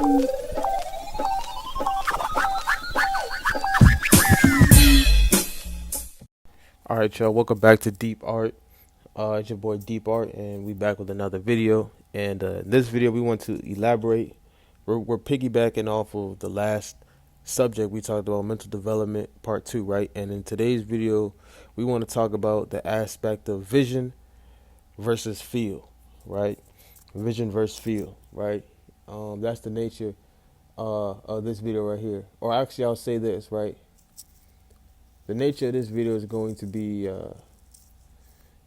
All right, y'all. Welcome back to Deep Art. It's your boy Deep Art, and we back with another video. And in this video, we want to elaborate. We're piggybacking off of the last subject we talked about, mental development part 2, right? And in today's video, we want to talk about the aspect of vision versus feel, right? Vision versus feel, right? That's the nature of this video right here. Or actually, I'll say this, right? The nature of this video is going to be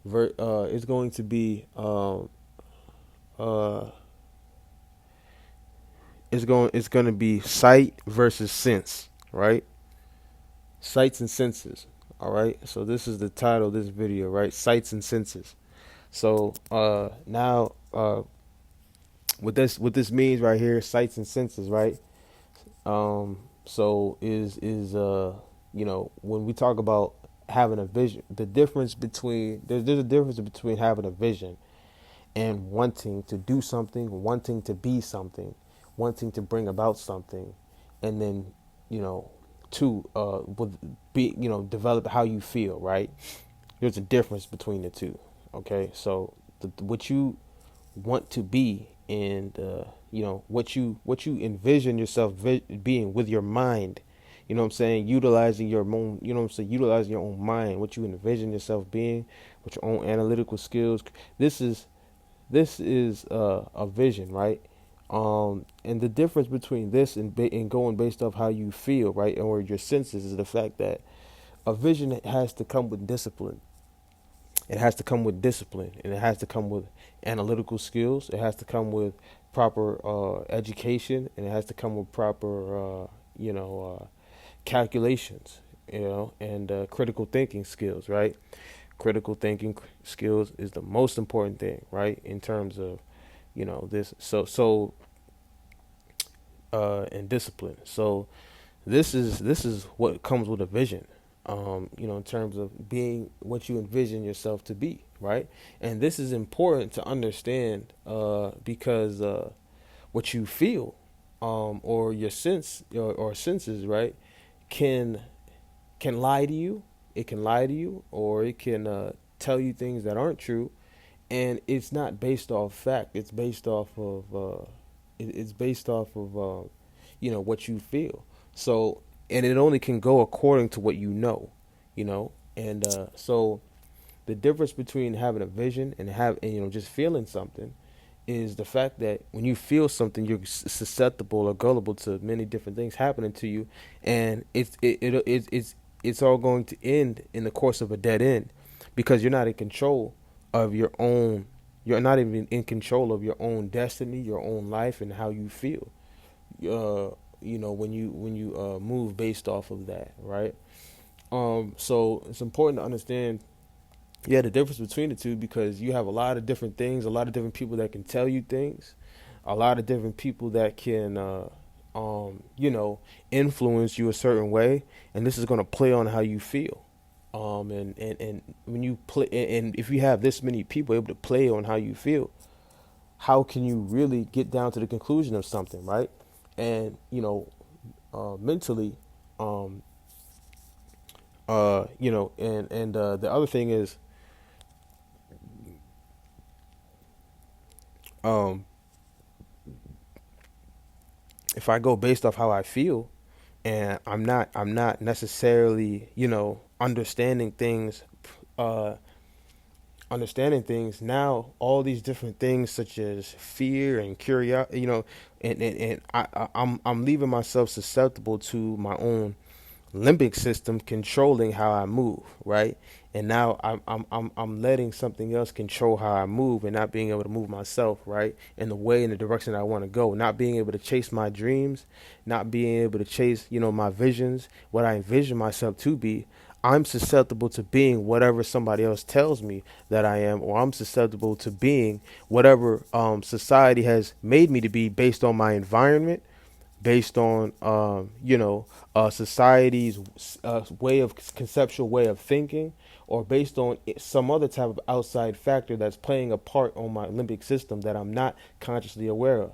it's going to be uh it's going to be sight versus sense, right? Sights and senses. All right. So this is the title of this video, right? Sights and senses. So now what this means right here, sights and senses, right? So when we talk about having a vision, the difference between there's a difference between having a vision and wanting to do something, wanting to be something, wanting to bring about something, and then to develop how you feel, right? There's a difference between the two. Okay, so what you want to be and what you envision yourself being with your mind. You know what I'm saying? Utilizing your own, utilizing your own mind, what you envision yourself being, with your own analytical skills. This is a vision, right? And the difference between this and going based off how you feel, right, or your senses, is the fact that a vision has to come with discipline. It has to come with discipline, and it has to come with analytical skills. It has to come with proper education, and it has to come with proper, calculations, and critical thinking skills, right? Critical thinking skills is the most important thing, right? In terms of, this, and discipline. So this is what comes with a vision, in terms of being what you envision yourself to be, right? And this is important to understand, because what you feel, or your sense or senses, right, can lie to you. It can lie to you, or it can tell you things that aren't true, and it's not based off fact. It's based off of it's based off of what you feel. So, and it only can go according to what and so the difference between having a vision and just feeling something is the fact that when you feel something, you're susceptible or gullible to many different things happening to you, and it's all going to end in the course of a dead end, because you're not in control of your own. You're not even in control of your own destiny, your own life, and how you feel. When you move based off of that, right? So it's important to understand, the difference between the two, because you have a lot of different things, a lot of different people that can tell you things, a lot of different people that can, influence you a certain way, and this is going to play on how you feel. And when you play, and if you have this many people able to play on how you feel, how can you really get down to the conclusion of something, right? And mentally, the other thing is, um, if I go based off how I feel, and I'm not necessarily, uh, understanding things now, all these different things such as fear and curiosity, I'm leaving myself susceptible to my own limbic system controlling how I move, right? And now I'm letting something else control how I move, and not being able to move myself, right, in the way, in the direction I want to go, not being able to chase my dreams, not being able to chase, my visions, what I envision myself to be. I'm susceptible to being whatever somebody else tells me that I am, or I'm susceptible to being whatever society has made me to be based on my environment, based on society's way of conceptual way of thinking, or based on some other type of outside factor that's playing a part on my limbic system that I'm not consciously aware of.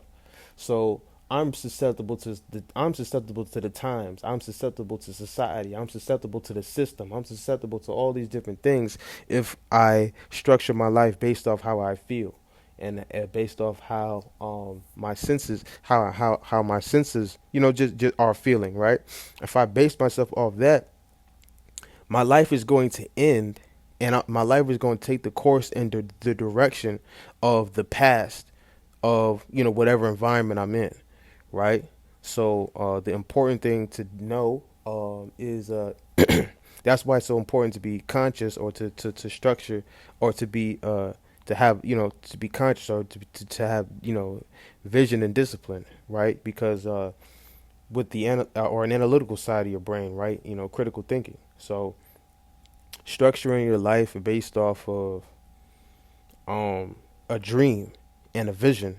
So I'm susceptible to the times. I'm susceptible to society. I'm susceptible to the system. I'm susceptible to all these different things if I structure my life based off how I feel and based off how my senses how my senses just are feeling, right? If I base myself off that, my life is going to end, and my life is going to take the course and the direction of the past of whatever environment I'm in, right? So the important thing to know is that's why it's so important to be conscious, or to structure, or to be to have to be conscious, or to have vision and discipline, right? Because with the or an analytical side of your brain, right? Critical thinking. So structuring your life based off of a dream and a vision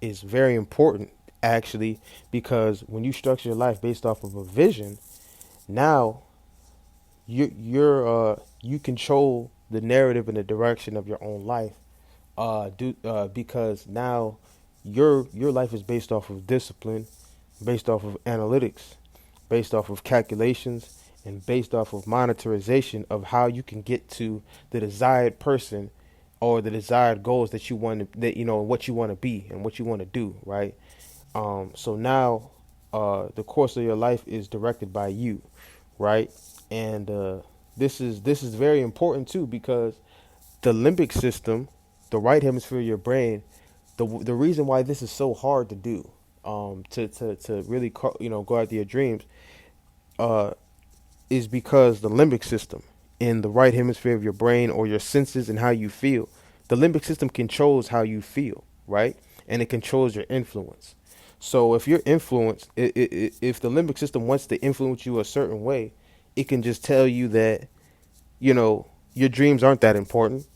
is very important, actually, because when you structure your life based off of a vision, now you control the narrative and the direction of your own life. Because now your life is based off of discipline, based off of analytics, based off of calculations, and based off of monetization of how you can get to the desired person or the desired goals that you want to, that what you want to be and what you want to do, right? So now the course of your life is directed by you, right? And this is very important too, because the limbic system, the right hemisphere of your brain, the reason why this is so hard to do, to really go after your dreams, uh, is because the limbic system in the right hemisphere of your brain, or your senses and how you feel, the limbic system controls how you feel, right? And it controls your influence. So if you're influenced, if the limbic system wants to influence you a certain way, it can just tell you that your dreams aren't that important,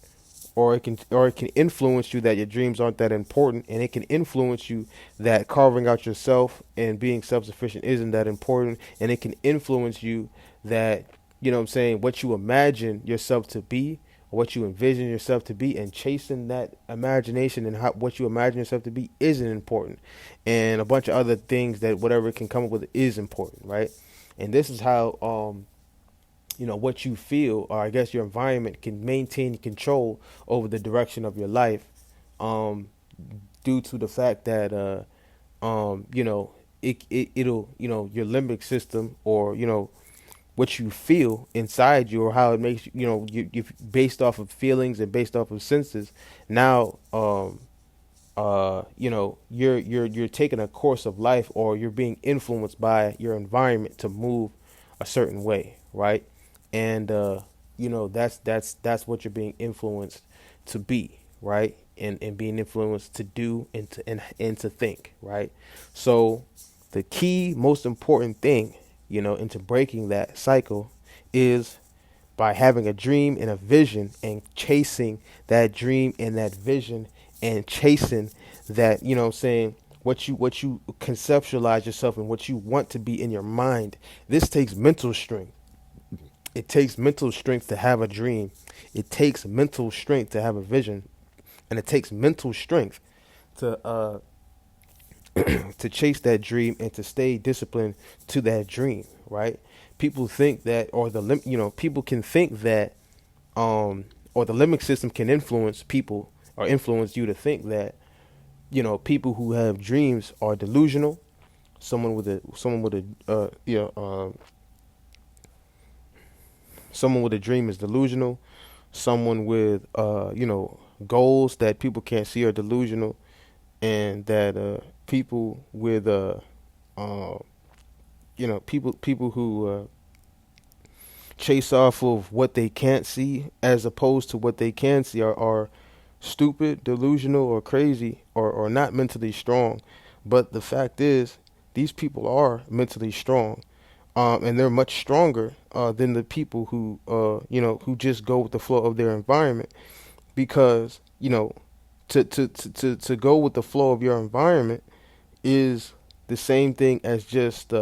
or it can influence you that your dreams aren't that important, and it can influence you that carving out yourself and being self-sufficient isn't that important, and it can influence you that what I'm saying, what you imagine yourself to be, or what you envision yourself to be, and chasing that imagination and what you imagine yourself to be isn't important, and a bunch of other things that whatever it can come up with is important, right? And this is how what you feel, or I guess your environment, can maintain control over the direction of your life, um, due to the fact that it'll your limbic system, or what you feel inside you, or how it makes you based off of feelings and based off of senses. Now you're taking a course of life, or you're being influenced by your environment to move a certain way, right? And that's what you're being influenced to be, right? And being influenced to do, and to think, right? So the key, most important thing, into breaking that cycle, is by having a dream and a vision, and chasing that dream and that vision, and chasing that, saying, what you conceptualize yourself and what you want to be in your mind. This takes mental strength. It takes mental strength to have a dream. It takes mental strength to have a vision, and it takes mental strength to to chase that dream and to stay disciplined to that dream, right? People think that, or people can think that, or the limbic system can influence people, or influence you to think that, people who have dreams are delusional. Someone with a dream is delusional. Someone with goals that people can't see are delusional, and that people with uh, people who chase off of what they can't see as opposed to what they can see are stupid, delusional, or crazy, or not mentally strong. But the fact is, these people are mentally strong, and they're much stronger than the people who just go with the flow of their environment, because to go with the flow of your environment is the same thing as just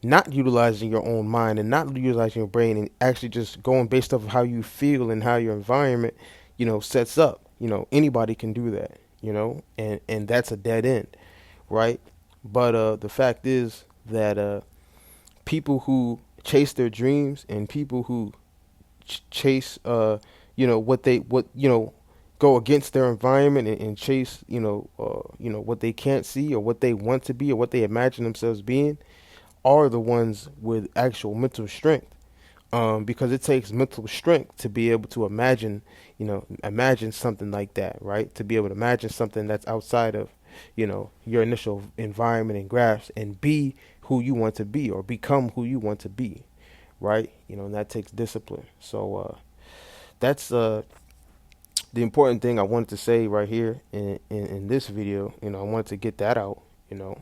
not utilizing your own mind and not utilizing your brain, and actually just going based off of how you feel and how your environment sets up. Anybody can do that, and that's a dead end, right? But the fact is that people who chase their dreams and people who chase what go against their environment and chase what they can't see or what they want to be or what they imagine themselves being are the ones with actual mental strength, because it takes mental strength to be able to imagine something like that, right? To be able to imagine something that's outside of, your initial environment and grasp, and be who you want to be or become who you want to be, right? And that takes discipline. So that's the important thing I wanted to say right here in this video. I wanted to get that out.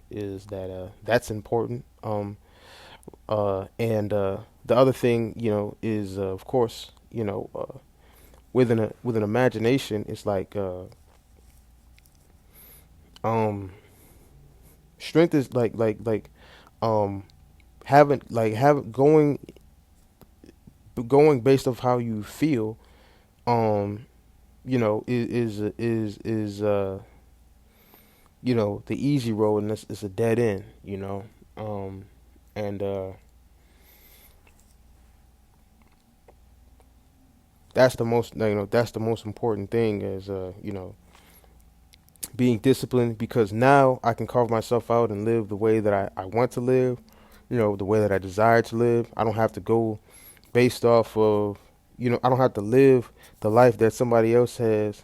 Is that that's important. And the other thing, is of course, with an imagination, it's like um, strength is um, having going based off how you feel. Is the easy road, and it's a dead end. And that's the most important thing is being disciplined, because now I can carve myself out and live the way that I want to live, the way that I desire to live. I don't have to go based off of, I don't have to live the life that somebody else has,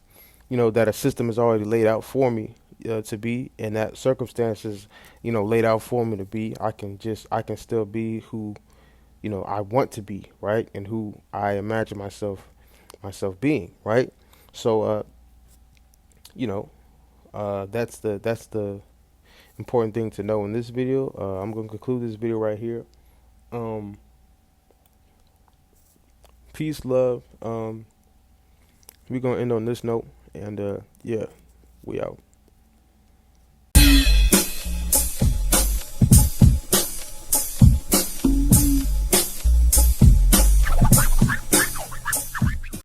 that a system is already laid out for me to be, and that circumstances, laid out for me to be. I can still be who, I want to be, right? And who I imagine myself being, right? So, you know, that's the important thing to know in this video. I'm gonna conclude this video right here. Um, Peace, love. We're gonna end on this note, and yeah, we out.